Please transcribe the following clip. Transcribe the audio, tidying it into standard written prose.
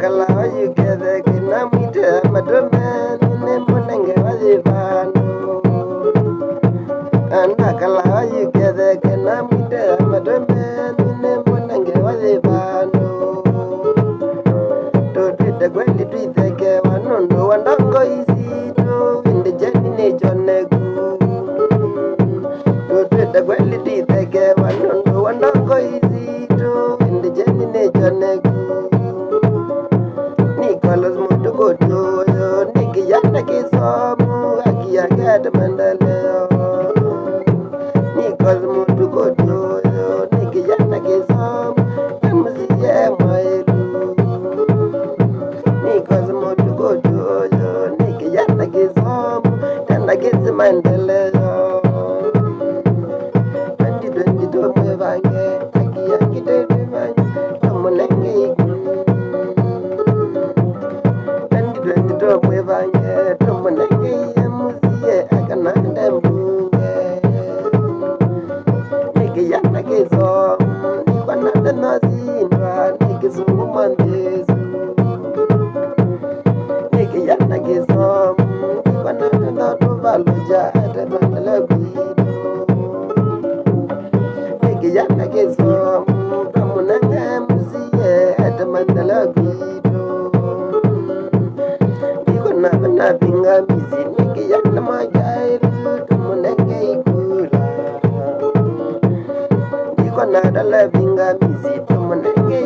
kala you gather kinamita madomen ne monenge wajibano anda kala you gather kinamita madomen ne monenge wajibano to the gweli twitheke wanondo wandongo isito inde jeni ne jonegu to the gweli twitheke wanondo wandongo isito inde jeni ne jonegu Nicholas Mutugoto, Niki Yanaki Samu, Akia Gat Mandaleo. Nicholas Mutugoto, Niki Yanaki Samu, Yamusia Mailu. Nicholas Mutugoto, Niki Yanaki Samu, Tanagis Mandaleo. 2022 Mvange, Akia Kite Mvange, Tamunenge. Mwevanye tumunenge muzie akananda mbunge niki yana kezo nikwananda nazindwa nikizungu mandezu niki yana kezo nikwananda natuvaloja atemandala gwido niki yana kezo tumunenge muzie atemandala gwido na binga misi niki yana majairu tumunenge ikula niko na dala binga misi tumunenge